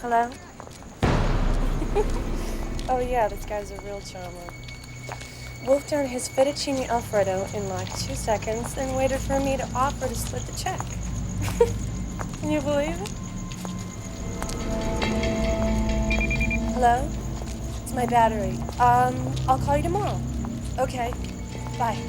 Hello? Oh yeah, this guy's a real charmer. Wolfed down his fettuccine alfredo in like 2 seconds, then waited for me to offer to split the check. Can you believe it? Hello? It's my battery. I'll call you tomorrow. Okay. Bye.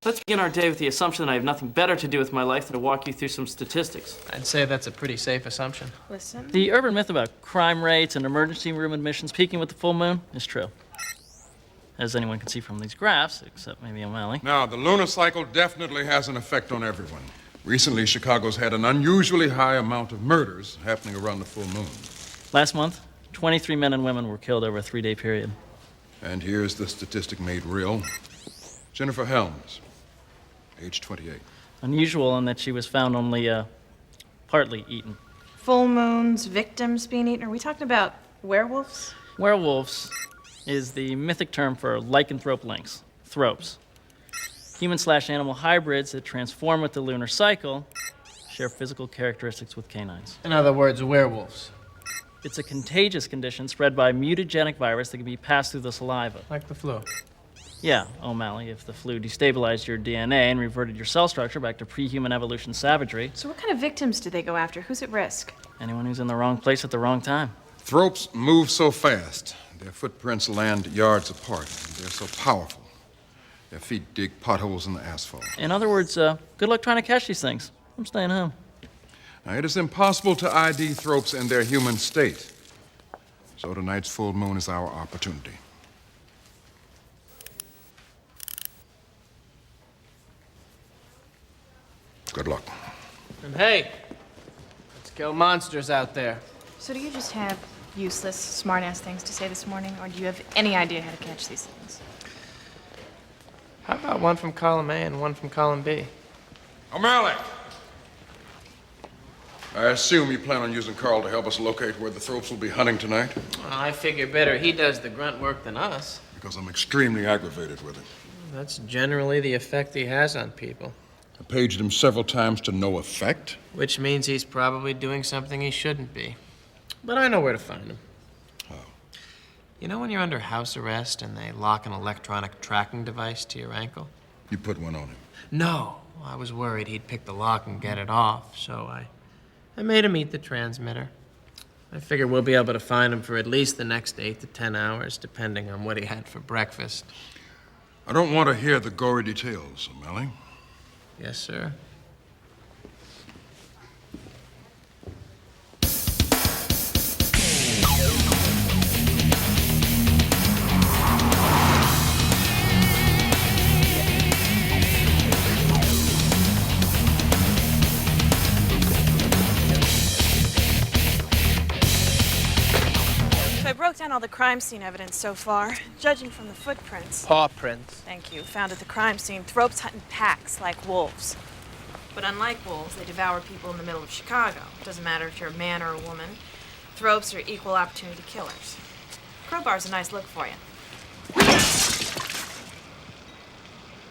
Let's begin our day with the assumption that I have nothing better to do with my life than to walk you through some statistics. I'd say that's a pretty safe assumption. Listen. The urban myth about crime rates and emergency room admissions peaking with the full moon is true. As anyone can see from these graphs, except maybe O'Malley. Now, the lunar cycle definitely has an effect on everyone. Recently, Chicago's had an unusually high amount of murders happening around the full moon. Last month, 23 men and women were killed over a 3-day period. And here's the statistic made real. Jennifer Helms, age 28. Unusual in that she was found only partly eaten. Full moons, victims being eaten. Are we talking about werewolves? Werewolves is the mythic term for lycanthrope lynx, thropes. Human/animal hybrids that transform with the lunar cycle share physical characteristics with canines. In other words, werewolves. It's a contagious condition spread by a mutagenic virus that can be passed through the saliva. Like the flu. Yeah, O'Malley, if the flu destabilized your DNA and reverted your cell structure back to pre-human evolution savagery. So what kind of victims do they go after? Who's at risk? Anyone who's in the wrong place at the wrong time. Thropes move so fast. Their footprints land yards apart. And they're so powerful. Their feet dig potholes in the asphalt. In other words, good luck trying to catch these things. I'm staying home. Now, it is impossible to ID thropes in their human state. So tonight's full moon is our opportunity. Good luck. And hey, let's kill monsters out there. So do you just have useless, smart-ass things to say this morning, or do you have any idea how to catch these things? How about one from column A and one from column B? O'Malley! I assume you plan on using Carl to help us locate where the thropes will be hunting tonight? I figure better he does the grunt work than us. Because I'm extremely aggravated with it. That's generally the effect he has on people. I paged him several times to no effect. Which means he's probably doing something he shouldn't be. But I know where to find him. How? You know when you're under house arrest and they lock an electronic tracking device to your ankle? You put one on him. No. I was worried he'd pick the lock and get it off, so I made him eat the transmitter. I figure we'll be able to find him for at least the next 8 to 10 hours, depending on what he had for breakfast. I don't want to hear the gory details, O'Malley. Yes, sir. I broke down all the crime scene evidence so far. Judging from the footprints, Paw prints. thank you, found at the crime scene, Thropes hunt in packs like wolves. But unlike wolves, they devour people in the middle of Chicago. Doesn't matter if you're a man or a woman. Thropes are equal opportunity killers. Crowbar's a nice look for you.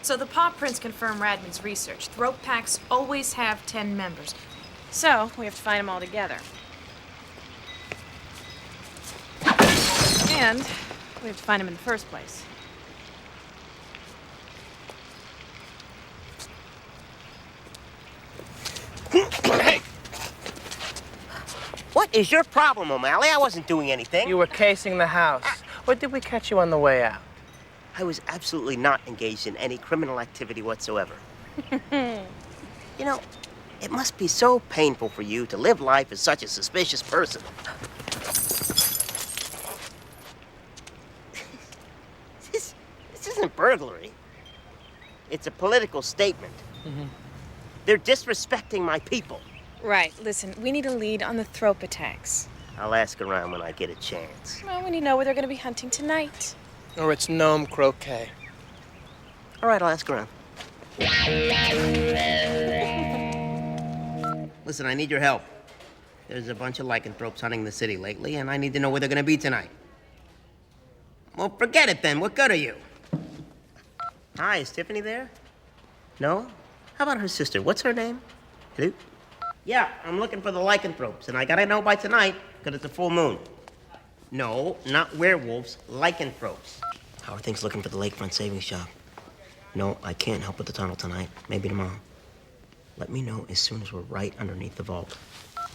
So the paw prints confirm Radman's research. Thrope packs always have 10 members. So we have to find them all together. And we have to find him in the first place. Hey! What is your problem, O'Malley? I wasn't doing anything. You were casing the house. Or did we catch you on the way out? I was absolutely not engaged in any criminal activity whatsoever. You know, it must be so painful for you to live life as such a suspicious person. This isn't burglary. It's a political statement. They're disrespecting my people. Right. Listen, we need a lead on the Thrope attacks. I'll ask around when I get a chance. Well, we need to know where they're going to be hunting tonight. Or it's gnome croquet. All right, I'll ask around. Listen, I need your help. There's a bunch of lycanthropes hunting the city lately, and I need to know where they're gonna be tonight. Well, forget it then. What good are you? Hi, is Tiffany there? No? How about her sister? What's her name? Hello? Yeah, I'm looking for the lycanthropes, and I gotta know by tonight, because it's a full moon. No, not werewolves, lycanthropes. How are things looking for the lakefront savings shop? No, I can't help with the tunnel tonight. Maybe tomorrow. Let me know as soon as we're right underneath the vault.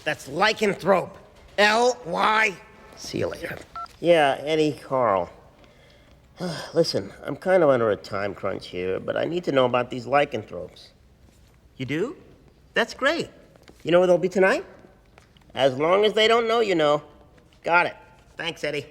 That's lycanthrope. L-Y. See you later. Yeah, Eddie, Carl. Listen, I'm kind of under a time crunch here, but I need to know about these lycanthropes. You do? That's great. You know where they'll be tonight? As long as they don't know, you know. Got it. Thanks, Eddie.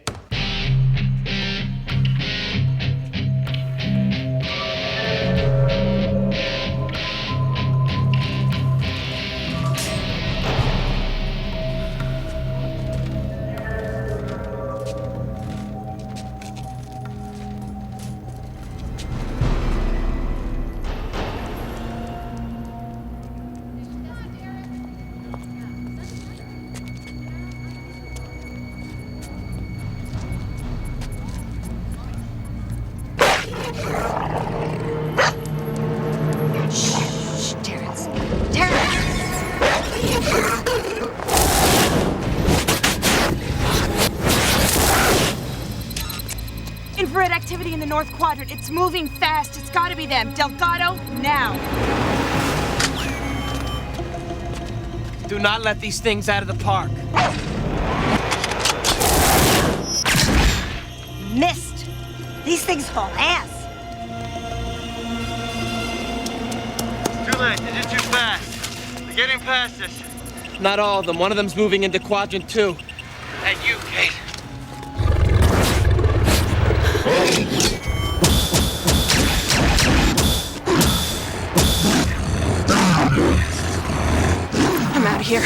Infrared activity in the North Quadrant. It's moving fast. It's gotta be them. Delgado, now. Do not let these things out of the park. Missed. These things haul ass. Too late. They did too fast. They're getting past us. Not all of them. One of them's moving into Quadrant 2. And you, Kate. I'm out of here.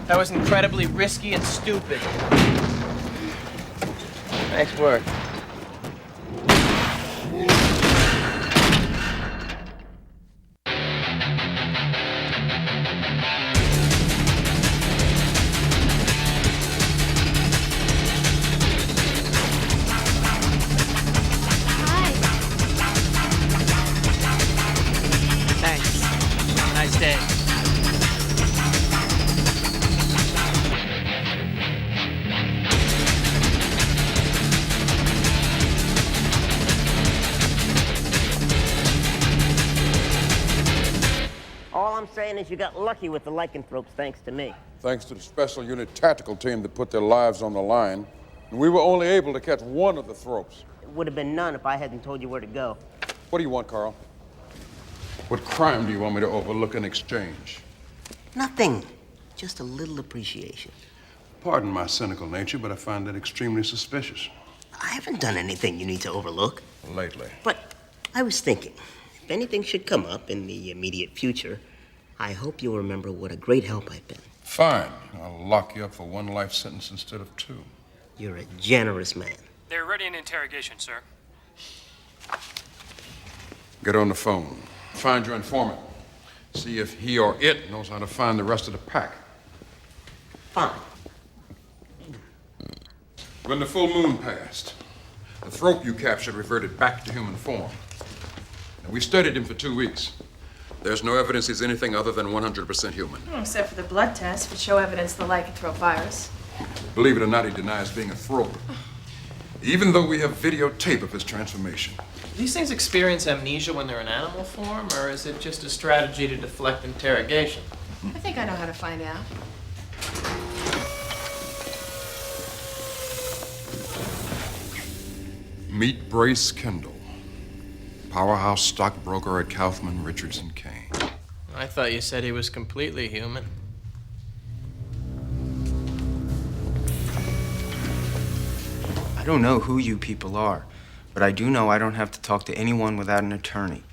That was incredibly risky and stupid. Nice work. saying is you got lucky with the lycanthropes thanks to me. Thanks to the special unit tactical team that put their lives on the line, and we were only able to catch one of the thropes. It would have been none if I hadn't told you where to go. What do you want, Carl? What crime do you want me to overlook in exchange? Nothing. Just a little appreciation. Pardon my cynical nature, but I find that extremely suspicious. I haven't done anything you need to overlook. Lately. But I was thinking, if anything should come up in the immediate future, I hope you'll remember what a great help I've been. Fine. I'll lock you up for 1 life sentence instead of 2. You're a generous man. They're ready in interrogation, sir. Get on the phone. Find your informant. See if he or it knows how to find the rest of the pack. Fine. When the full moon passed, the thrope you captured reverted back to human form. And we studied him for 2 weeks. There's no evidence he's anything other than 100% human. Except for the blood test, which show evidence of the lycanthrope virus. Believe it or not, he denies being a thrope. Even though we have videotape of his transformation. Do these things experience amnesia when they're in animal form, or is it just a strategy to deflect interrogation? I think I know how to find out. Meet Brace Kendall, powerhouse stockbroker at Kaufman, Richards & Kane. I thought you said he was completely human. I don't know who you people are, but I do know I don't have to talk to anyone without an attorney.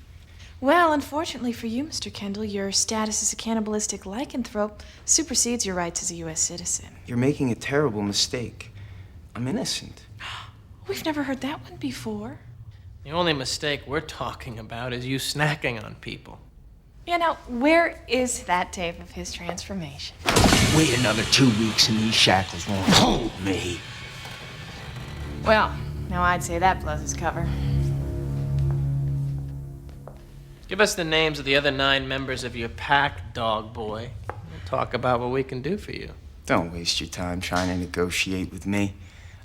Well, unfortunately for you, Mr. Kendall, your status as a cannibalistic lycanthrope supersedes your rights as a U.S. citizen. You're making a terrible mistake. I'm innocent. We've never heard that one before. The only mistake we're talking about is you snacking on people. Yeah, now, where is that tape of his transformation? Wait another 2 weeks and these shackles won't hold me. Well, now I'd say that blows his cover. Give us the names of the other 9 members of your pack, dog boy. We'll talk about what we can do for you. Don't waste your time trying to negotiate with me.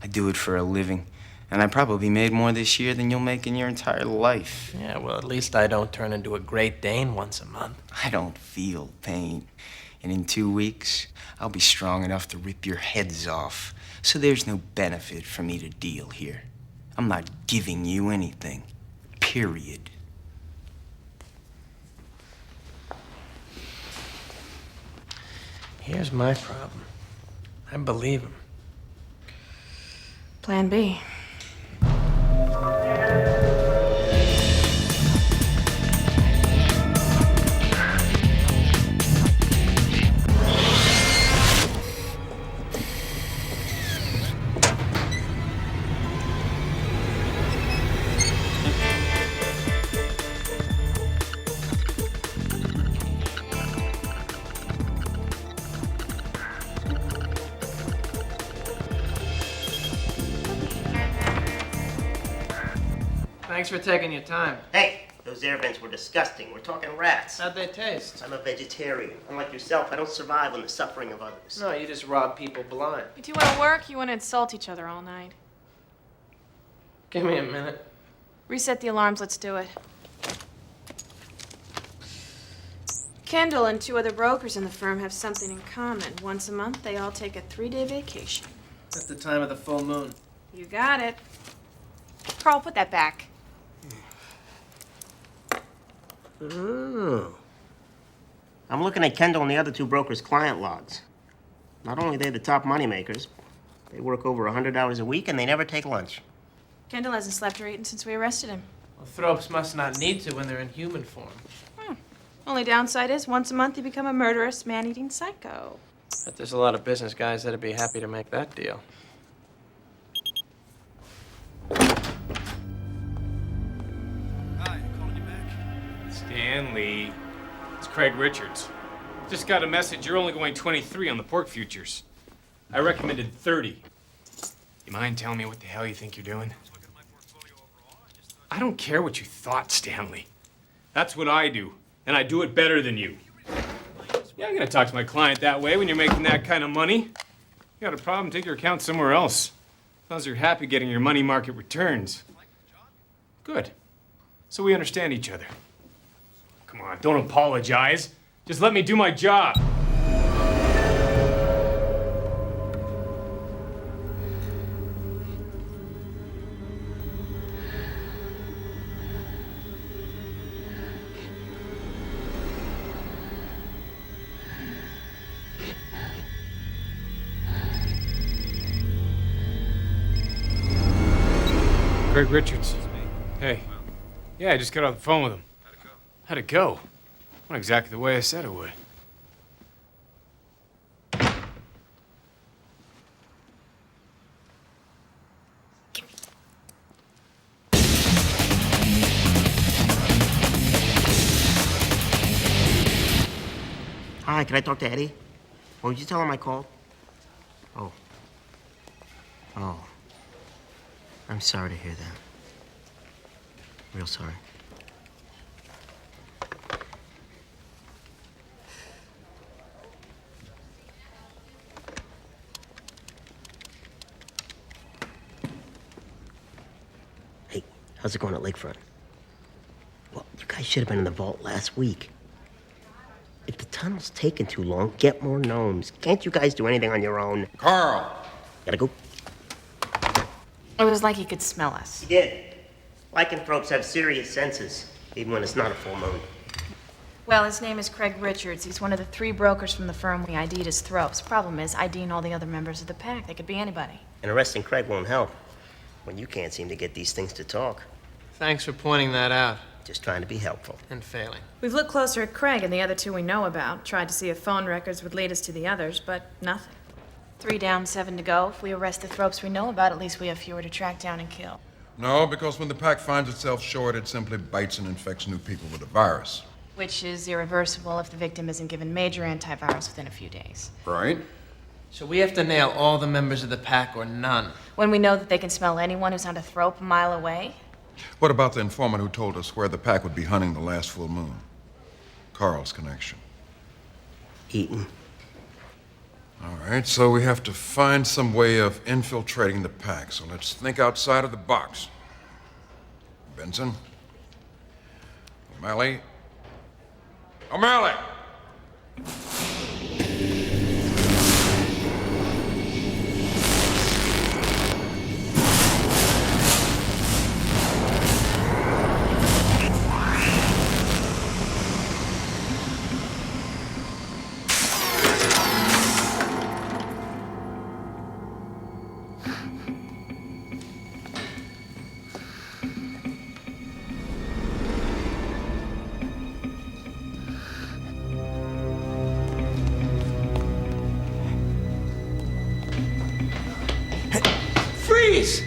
I do it for a living. And I probably made more this year than you'll make in your entire life. Yeah, well, at least I don't turn into a Great Dane once a month. I don't feel pain. And in 2 weeks, I'll be strong enough to rip your heads off. So there's no benefit for me to deal here. I'm not giving you anything. Period. Here's my problem. I believe him. Plan B. Thanks for taking your time. Hey, those air vents were disgusting. We're talking rats. How'd they taste? I'm a vegetarian. Unlike yourself, I don't survive on the suffering of others. No, you just rob people blind. You two want to work? You want to insult each other all night? Give me a minute. Reset the alarms. Let's do it. Kendall and 2 other brokers in the firm have something in common. Once a month, they all take a 3-day vacation. At the time of the full moon. You got it. Carl, put that back. Oh. I'm looking at Kendall and the other 2 brokers' client logs. Not only are they the top moneymakers, they work over 100 hours a week and they never take lunch. Kendall hasn't slept or eaten since we arrested him. Well, thropes must not need to when they're in human form. Only downside is once a month you become a murderous, man-eating psycho. But there's a lot of business guys that'd be happy to make that deal. Stanley. It's Craig Richards. Just got a message you're only going 23 on the pork futures. I recommended 30. You mind telling me what the hell you think you're doing? I don't care what you thought, Stanley. That's what I do, and I do it better than you. Yeah, I'm gonna talk to my client that way when you're making that kind of money. You got a problem, take your account somewhere else. As long as you're happy getting your money market returns. Good. So we understand each other. Come on, don't apologize. Just let me do my job. Craig Richards. Hey. Yeah, I just got off the phone with him. How'd it go? Not exactly the way I said it would. Hi, can I talk to Eddie? Or would you tell him I called? Oh. Oh. I'm sorry to hear that. Real sorry. Hey, how's it going at Lakefront? Well, you guys should have been in the vault last week. If the tunnel's taking too long, get more gnomes. Can't you guys do anything on your own? Carl! Gotta go. It was like he could smell us. He did. Lycanthropes have serious senses, even when it's not a full moon. Well, his name is Craig Richards. He's one of the 3 brokers from the firm we ID'd as Thropes. Problem is, IDing all the other members of the pack. They could be anybody. And arresting Craig won't help when you can't seem to get these things to talk. Thanks for pointing that out. Just trying to be helpful. And failing. We've looked closer at Craig and the other 2 we know about, tried to see if phone records would lead us to the others, but nothing. 3 down, 7 to go. If we arrest the Thropes we know about, at least we have fewer to track down and kill. No, because when the pack finds itself short, it simply bites and infects new people with a virus. Which is irreversible if the victim isn't given major antivirals within a few days. Right? So we have to nail all the members of the pack or none. When we know that they can smell anyone who's not a Thrope a mile away? What about the informant who told us where the pack would be hunting the last full moon? Carl's connection. Eaton. All right, so we have to find some way of infiltrating the pack. So let's think outside of the box. Benson? O'Malley? O'Malley! Freeze!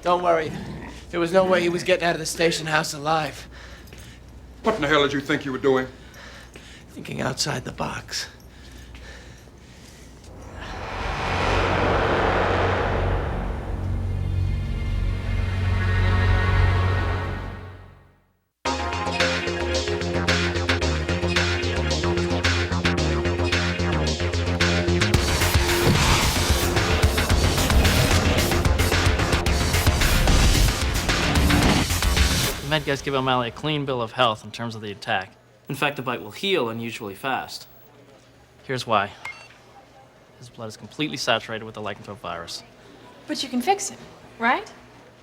Don't worry. There was no way he was getting out of the station house alive. What in the hell did you think you were doing? Thinking outside the box. The med guys give O'Malley a clean bill of health in terms of the attack. In fact, the bite will heal unusually fast. Here's why. His blood is completely saturated with the lycanthrope virus. But you can fix him, right?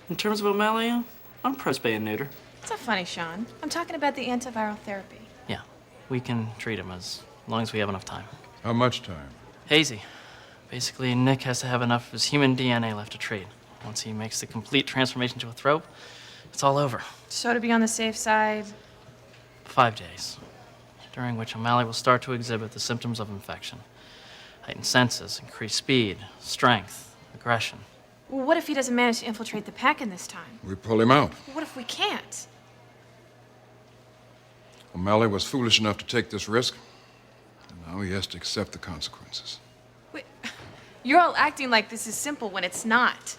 In terms of O'Malley, I'm pro spay and neuter. It's not funny, Sean. I'm talking about the antiviral therapy. Yeah, we can treat him as long as we have enough time. How much time? Hazy. Basically, Nick has to have enough of his human DNA left to treat. Once he makes the complete transformation to a thrope, it's all over. So to be on the safe side, 5 days, during which O'Malley will start to exhibit the symptoms of infection. Heightened senses, increased speed, strength, aggression. well, what if he doesn't manage to infiltrate the pack in this time? We pull him out. What if we can't? O'Malley was foolish enough to take this risk. Now he has to accept the consequences. Wait, you're all acting like this is simple when it's not.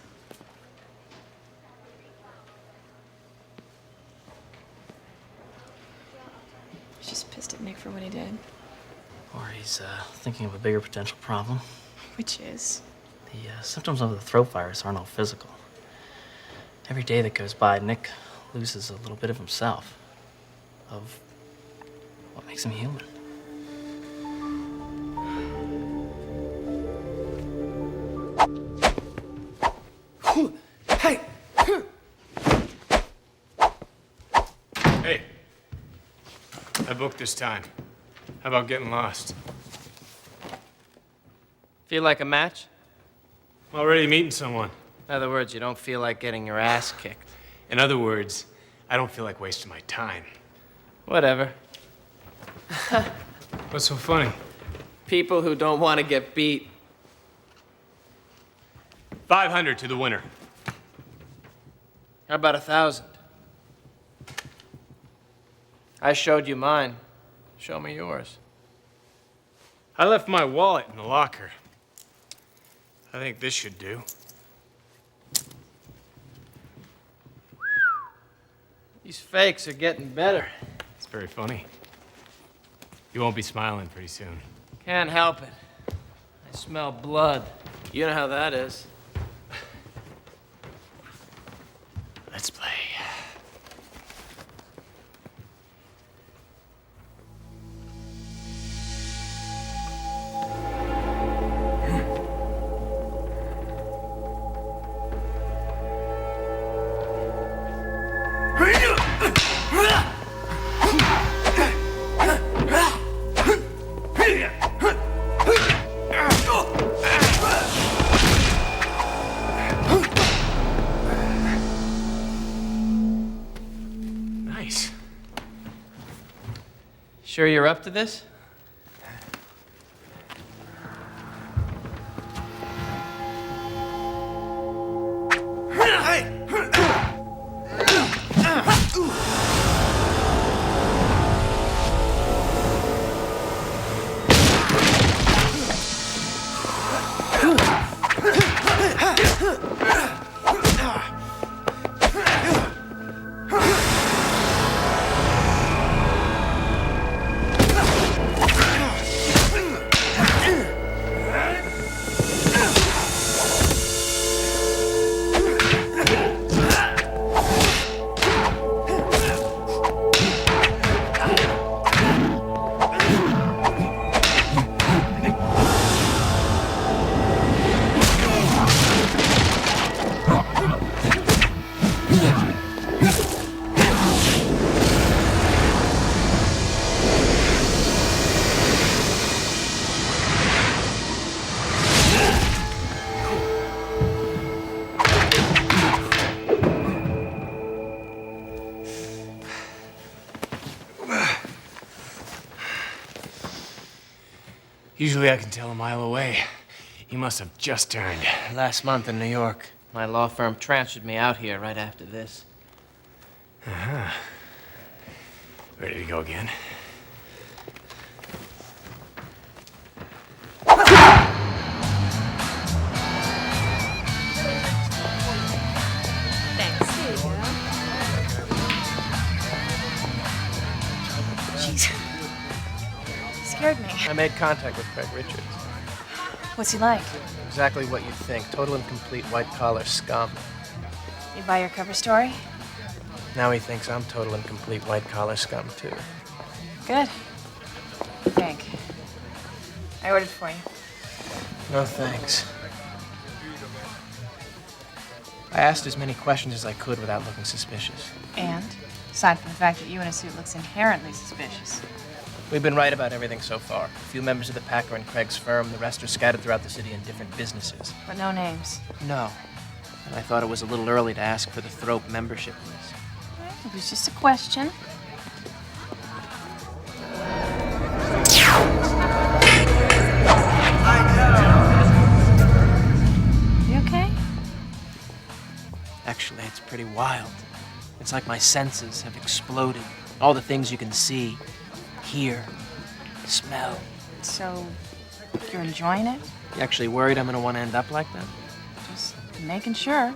He's just pissed at Nick for what he did. Or he's thinking of a bigger potential problem. Which is? The symptoms of the throat virus aren't all physical. Every day that goes by, Nick loses a little bit of himself, of what makes him human. Hey! Hey. I booked this time. How about getting lost? Feel like a match? I'm already meeting someone. In other words, you don't feel like getting your ass kicked. In other words, I don't feel like wasting my time. Whatever. What's so funny? People who don't want to get beat. 500 to the winner. How about 1,000? I showed you mine. Show me yours. I left my wallet in the locker. I think this should do. These fakes are getting better. It's very funny. You won't be smiling pretty soon. Can't help it. I smell blood. You know how that is. Let's play. Nice. Sure you're up to this? Usually I can tell a mile away. He must have just turned. Last month in New York, my law firm transferred me out here right after this. Uh-huh. Ready to go again? Thanks. Here you go. Jeez. Scared me. I made contact with Craig Richards. What's he like? Exactly what you'd think. Total and complete white-collar scum. You buy your cover story? Now he thinks I'm total and complete white-collar scum, too. Good. Thank. I ordered for you. No thanks. I asked as many questions as I could without looking suspicious. And? Aside from the fact that you in a suit looks inherently suspicious. We've been right about everything so far. A few members of the pack are in Craig's firm. The rest are scattered throughout the city in different businesses. But no names. No. And I thought it was a little early to ask for the Thrope membership list. It was just a question. You okay? Actually, it's pretty wild. It's like my senses have exploded. All the things you can see, hear, smell, So, you're enjoying it? You actually worried I'm gonna want to end up like that? Just making sure.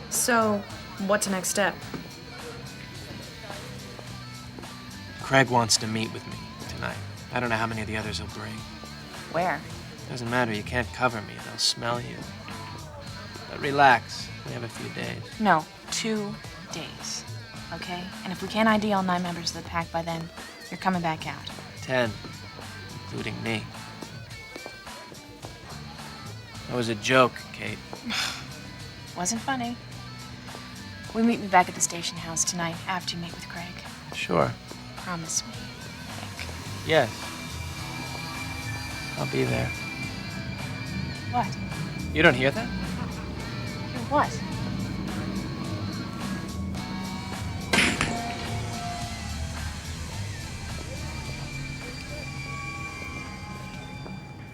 So, what's the next step? Craig wants to meet with me tonight. I don't know how many of the others he'll bring. Where? Doesn't matter, you can't cover me. They'll smell you. But relax, we have a few days. No, 2 days. Okay? And if we can't ID all 9 members of the pack by then, you're coming back out. 10, including me. That was a joke, Kate. Wasn't funny. We meet me back at the station house tonight after you meet with Craig. Sure. Promise me, Nick. Yes. I'll be there. What? You don't hear that? Hear what?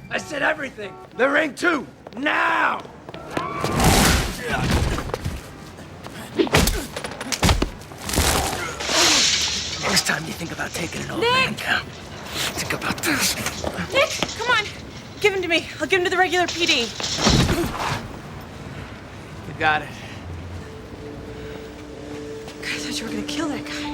I said everything. The ring too. Now. Next time you think about taking an old man down, think about this. Nick, come on. Give him to me. I'll give him to the regular PD. You got it. God, I thought you were gonna kill that guy.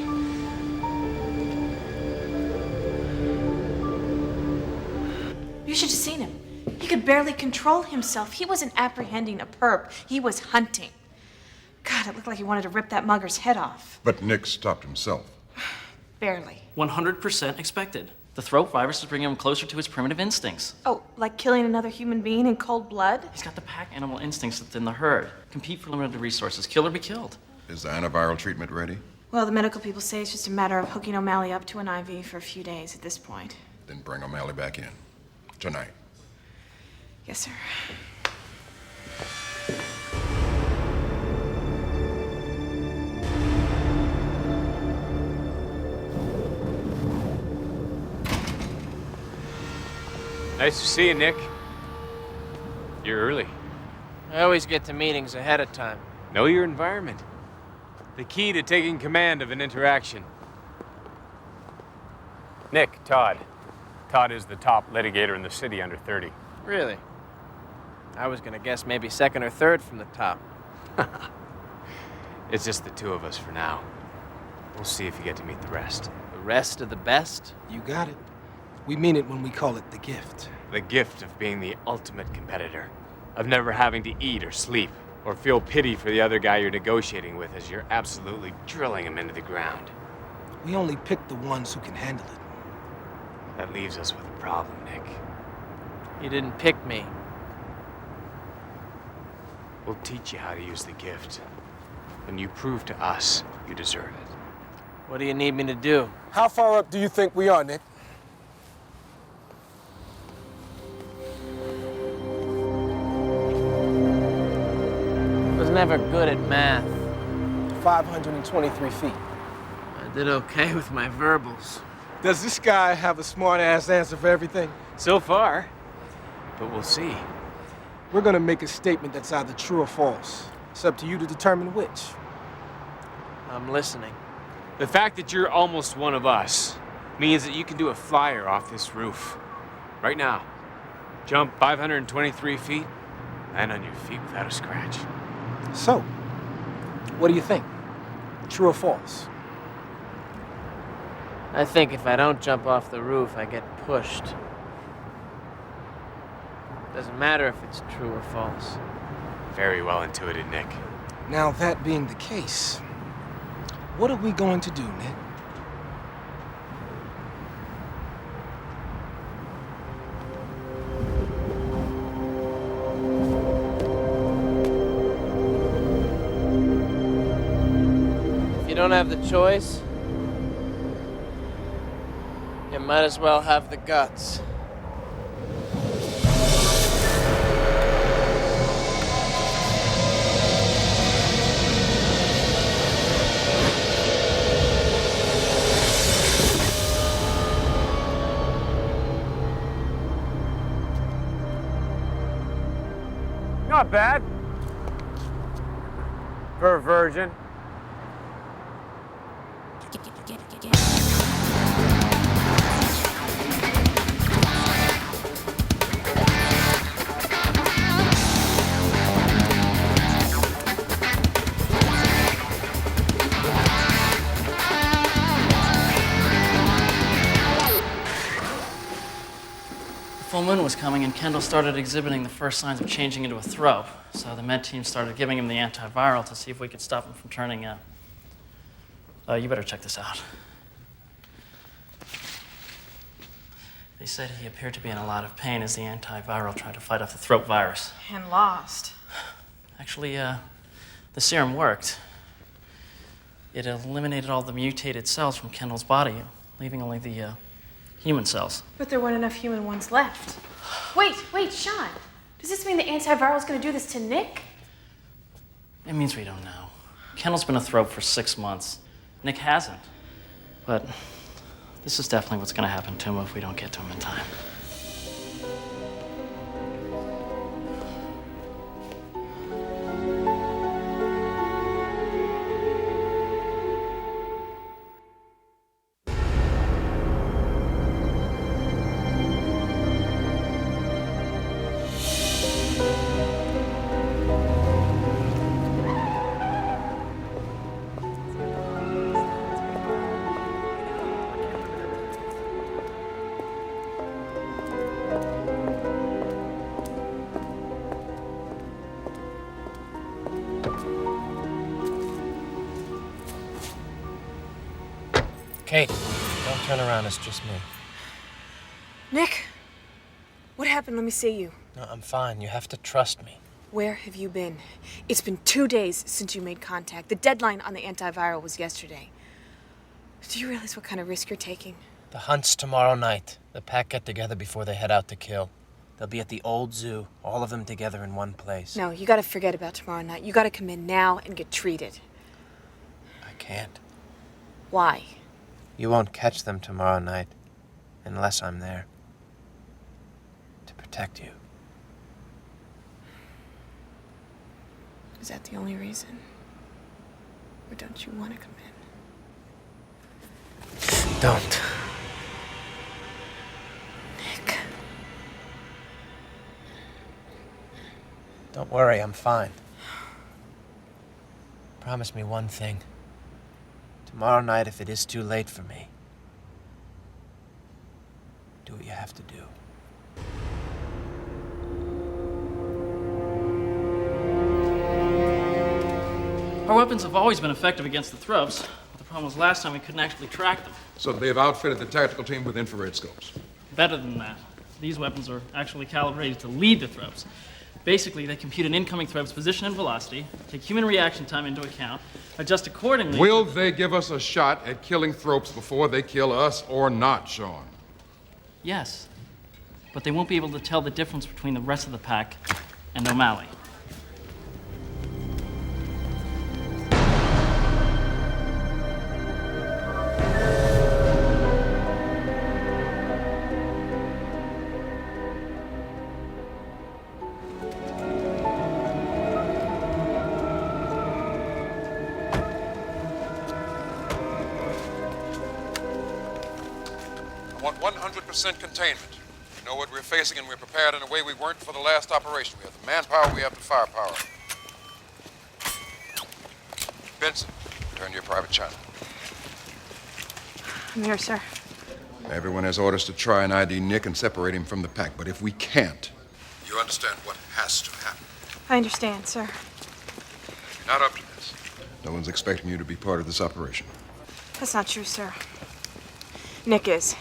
You should have seen him. He could barely control himself. He wasn't apprehending a perp. He was hunting. God, it looked like he wanted to rip that mugger's head off. But Nick stopped himself. Barely. 100% expected. The throat virus is bringing him closer to his primitive instincts. Oh, like killing another human being in cold blood? He's got the pack animal instincts that's in the herd. Compete for limited resources. Kill or be killed. Is the antiviral treatment ready? Well, the medical people say it's just a matter of hooking O'Malley up to an IV for a few days at this point. Then bring O'Malley back in. Tonight. Yes, sir. Nice to see you, Nick. You're early. I always get to meetings ahead of time. Know your environment. The key to taking command of an interaction. Nick, Todd. Todd is the top litigator in the city under 30. Really? I was gonna guess maybe second or third from the top. It's just the two of us for now. We'll see if you get to meet the rest. The rest of the best? You got it. We mean it when we call it the gift. The gift of being the ultimate competitor. Of never having to eat or sleep, or feel pity for the other guy you're negotiating with as you're absolutely drilling him into the ground. We only pick the ones who can handle it. That leaves us with a problem, Nick. You didn't pick me. We'll teach you how to use the gift. When you prove to us you deserve it. What do you need me to do? How far up do you think we are, Nick? I was never good at math. 523 feet. I did okay with my verbals. Does this guy have a smart-ass answer for everything? So far. But we'll see. We're gonna make a statement that's either true or false. It's up to you to determine which. I'm listening. The fact that you're almost one of us means that you can do a flyer off this roof. Right now. Jump 523 feet, land on your feet without a scratch. So, what do you think? True or false? I think if I don't jump off the roof, I get pushed. Doesn't matter if it's true or false. Very well intuited, Nick. Now, that being the case, what are we going to do, Nick? If you don't have the choice, you might as well have the guts. Not bad. For a virgin. moon was coming, and Kendall started exhibiting the first signs of changing into a thrope. So the med team started giving him the antiviral to see if we could stop him from turning you better check this out. They said he appeared to be in a lot of pain as the antiviral tried to fight off the throat virus. And lost. Actually, the serum worked. It eliminated all the mutated cells from Kendall's body, leaving only the human cells. But there weren't enough human ones left. Wait, Sean. Does this mean the antiviral's gonna do this to Nick? It means we don't know. Kendall's been a thrope for 6 months. Nick hasn't. But this is definitely what's gonna happen to him if we don't get to him in time. Kate, don't turn around, it's just me. Nick, what happened? Let me see you. No, I'm fine. You have to trust me. Where have you been? It's been 2 days since you made contact. The deadline on the antiviral was yesterday. Do you realize what kind of risk you're taking? The hunt's tomorrow night. The pack get together before they head out to kill. They'll be at the old zoo, all of them together in one place. No, you gotta forget about tomorrow night. You gotta come in now and get treated. I can't. Why? You won't catch them tomorrow night unless I'm there to protect you. Is that the only reason? Or don't you want to come in? Don't. Nick. Don't worry, I'm fine. Promise me one thing. Tomorrow night, if it is too late for me, do what you have to do. Our weapons have always been effective against the throps, but the problem was last time we couldn't actually track them. So they've outfitted the tactical team with infrared scopes. Better than that. These weapons are actually calibrated to lead the throps. Basically, they compute an incoming thrope's position and velocity, take human reaction time into account, adjust accordingly. Will they give us a shot at killing thropes before they kill us or not, Sean? Yes, but they won't be able to tell the difference between the rest of the pack and O'Malley. I want 100% containment. We know what we're facing, and we're prepared in a way we weren't for the last operation. We have the manpower, we have the firepower. Benson, turn to your private channel. I'm here, sir. Everyone has orders to try and ID Nick and separate him from the pack, but if we can't, you understand what has to happen. I understand, sir. You're not up to this. No one's expecting you to be part of this operation. That's not true, sir. Nick is.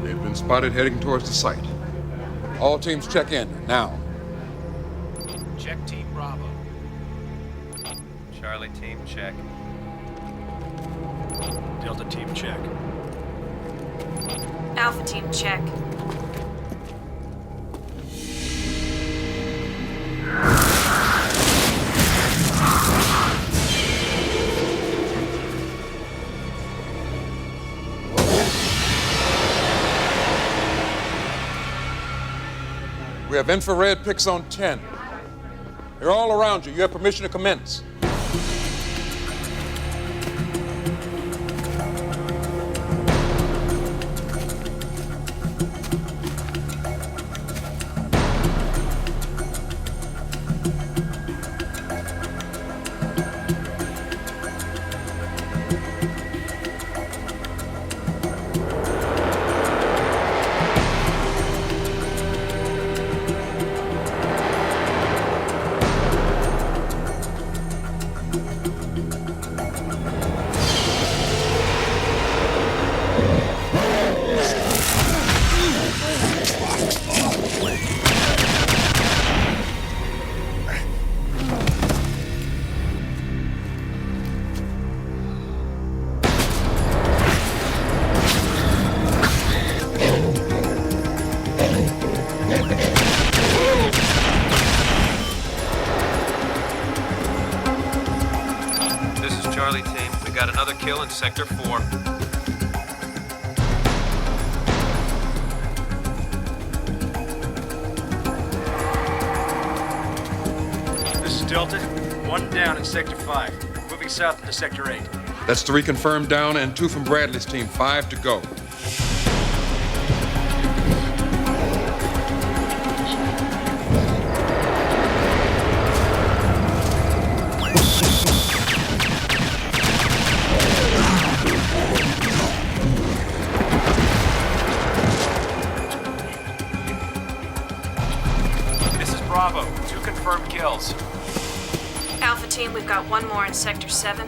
They've been spotted heading towards the site. All teams check in, now. Check Team Bravo. Charlie Team, check. Delta Team, check. Alpha Team, check. We have infrared pics on 10. They're all around you. You have permission to commence. kill in Sector 4. This is Delta. One down in Sector 5. Moving south into Sector 8. That's 3 confirmed down and 2 from Bradley's team. 5 to go. This is Bravo. 2 confirmed kills. Alpha team, we've got one more in Sector 7.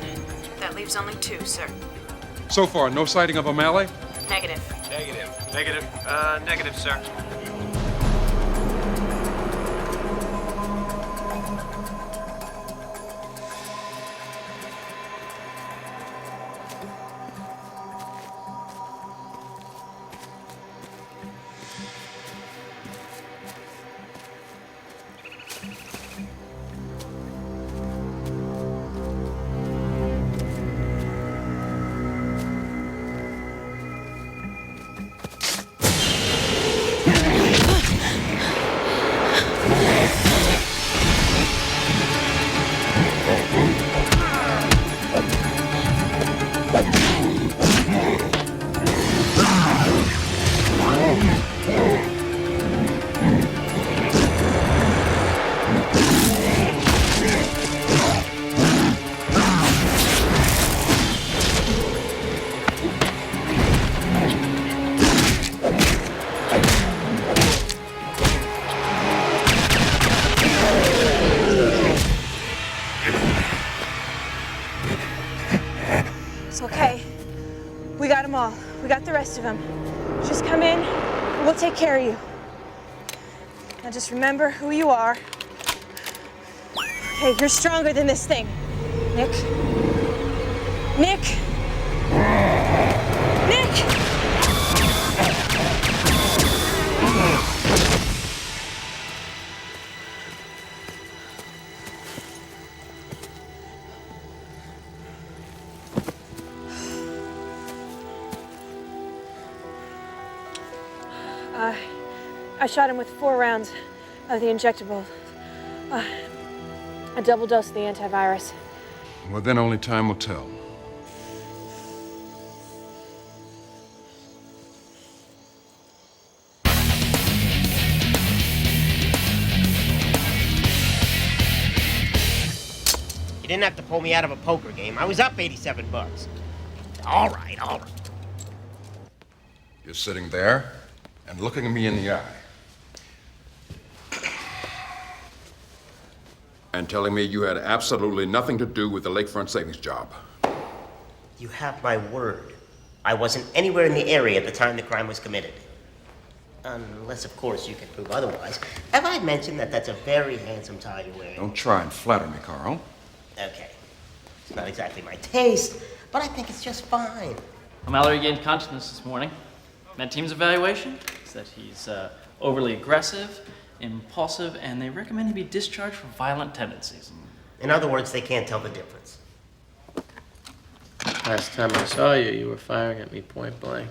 That leaves only 2, sir. So far, no sighting of O'Malley? Negative. Negative, sir. It's okay. We got them all. We got the rest of them. Just come in, and we'll take care of you. Now just remember who you are. Okay, you're stronger than this thing. Nick? Nick? Nick! I shot him with 4 rounds of the injectable. A double dose of the antivirus. Well, then only time will tell. You didn't have to pull me out of a poker game. I was up 87 bucks. All right. You're sitting there and looking me in the eye. And telling me you had absolutely nothing to do with the Lakefront Savings job. You have my word. I wasn't anywhere in the area at the time the crime was committed. Unless, of course, you can prove otherwise. Have I mentioned that that's a very handsome tie you're wearing? Don't try and flatter me, Carl. Okay. It's not exactly my taste, but I think it's just fine. O'Malley regained consciousness this morning. Med team's evaluation is that he's overly aggressive, impulsive, and they recommend he be discharged for violent tendencies. In other words, they can't tell the difference. Last time I saw you, you were firing at me point blank.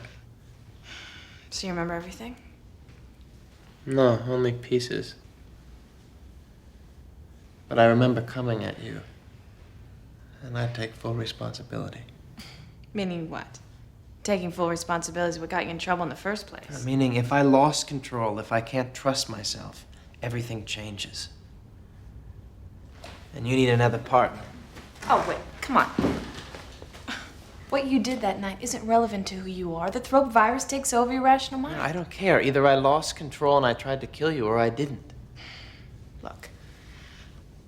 So you remember everything? No, only pieces. But I remember coming at you. And I take full responsibility. Meaning what? Taking full responsibility is what got you in trouble in the first place. Meaning, if I lost control, if I can't trust myself, everything changes. And you need another partner. Oh, wait, come on. What you did that night isn't relevant to who you are. The throat virus takes over your rational mind. No, I don't care. Either I lost control and I tried to kill you, or I didn't. Look,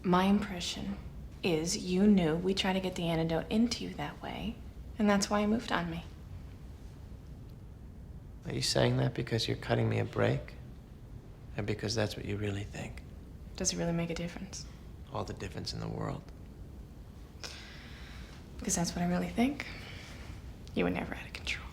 my impression is you knew we tried to get the antidote into you that way, and that's why you moved on me. Are you saying that because you're cutting me a break? Or because that's what you really think? Does it really make a difference? All the difference in the world. Because that's what I really think. You were never out of control.